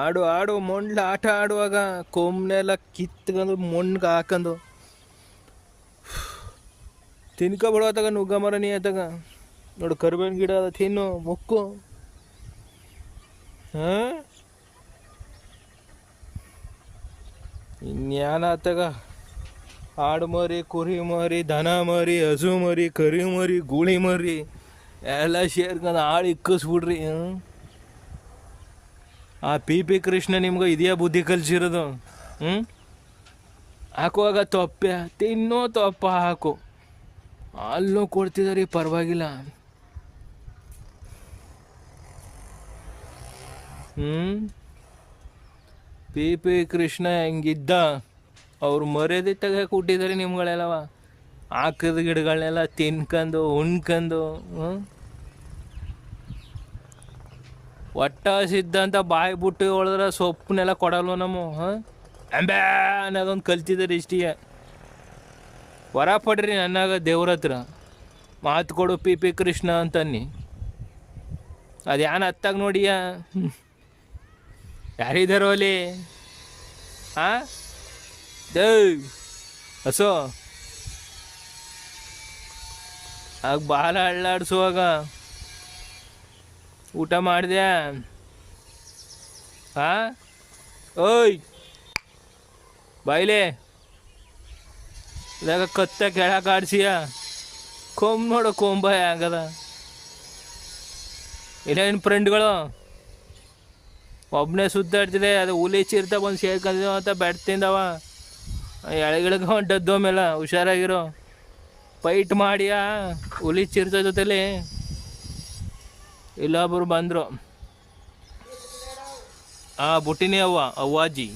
ಆಡು ಆಡು ಮೊಂಡ್ಲ ಆಟ ಆಡುವಾಗ ಕೊಮ್ಮನೆಲ್ಲ ಕಿತ್ಕೊಂಡು ಮೊಣ್ಗೆ ಹಾಕೊಂಡು ತಿನ್ಕೊಬಿಡೋತಾಗ ನುಗ್ಗ ಮರ ನೀ ಆತಾಗ ನೋಡು ಕರಿಬೇವಿನ ಗಿಡ ಅದ ತಿನ್ನು ಮುಕ್ಕು. ಹಾಂ ಇನ್ಯಾನ ಆತಾಗ ಆಡು ಮರಿ, ಕುರಿ ಮರಿ, ದನ ಮರಿ, ಹಸು ಮರಿ, ಕರಿ ಮರಿ, ಗೂಳಿ ಮರಿ ಎಲ್ಲ ಸೇರ್ಕೊಂಡು ಆಳು ಇಕ್ಕಿಸ್ಬಿಡ್ರಿ. ಆ ಪಿ ಕೃಷ್ಣ ನಿಮ್ಗೆ ಇದೆಯಾ ಬುದ್ಧಿ ಕಲಿಸಿರೋದು? ಹಾಕುವಾಗ ತೊಪ್ಪೆ ತಿನ್ನೋ ತೊಪ್ಪ ಹಾಕು, ಅಲ್ಲೂ ಕೊಡ್ತಿದಾರೆ ಪರವಾಗಿಲ್ಲ. ಪಿ ಕೃಷ್ಣ ಹೆಂಗಿದ್ದ ಅವ್ರು ಮರ್ಯಾದೆ ತೆಗೆಯಕ್ಕೆ ಹುಟ್ಟಿದಾರೆ ನಿಮ್ಗಳೆಲ್ಲವ. ಹಾಕಿದ ಗಿಡಗಳನ್ನೆಲ್ಲ ತಿನ್ಕೊಂಡು ಉಣ್ಕೊಂಡು ಒಟ್ಟ ಸಿದ್ಧಾಂತ ಬಾಯಿ ಬಿಟ್ಟು ಹೊಡೆದ್ರೆ ಸೊಪ್ಪನ್ನೆಲ್ಲ ಕೊಡಲ್ವ ನಮ್ಮ ಅಂಬ್ಯಾ ಅನ್ನೋದೊಂದು ಕಲ್ತಿದ್ದಾರೆ ಇಷ್ಟಿಗೆ. ಹೊರ ಪಡ್ರಿ ನನ್ನಾಗ ದೇವ್ರ ಹತ್ರ ಮಾತು ಕೊಡು ಪಿ ಕೃಷ್ಣ ಅಂತನ್ನಿ. ಅದ್ಯಾನ ಹತ್ತಾಗ ನೋಡಿಯ ಯಾರಿದ್ದಾರೋ ಅಲ್ಲಿ? ಹಾಂ ಹಸೋ ಆಗ ಬಾಲ ಅಳ್ಳಾಡ್ಸುವಾಗ ಊಟ ಮಾಡಿದ್ಯಾ? ಹಾಂ ಓಯ್ ಬಾಯ್ಲೆ ಇದಾಗ ಕತ್ತ ಕೆಳಕ್ಕೆ ಆಡ್ಸಿಯ ಕೊಂಬ್ ನೋಡು ಕೊಂಬ ಹೆಂಗದ. ಇಲ್ಲೇನು ಫ್ರೆಂಡ್ಗಳು ಒಬ್ಬನೇ ಸುತ್ತಾಡ್ತಿದೆ, ಅದು ಹುಲಿ ಚಿರ್ತ ಬಂದು ಸೇರ್ಕೊಂಡಿದ್ದ ಅಂತ ಬೆಡ್ತಿಂದವ ಎಳೆಗಿಳಗ ಹೊಂಟದ್ದು ಮೇಲೆ ಹುಷಾರಾಗಿರೋ. ಫೈಟ್ ಮಾಡಿಯಾ ಹುಲಿ ಚಿರ್ತ ಜೊತೆಲಿ? ಇಲ್ಲೊಬ್ಬರು ಬಂದರು. ಬುಟ್ಟಿನಿ ಅವ್ವ ಅವ್ವಾಜಿ.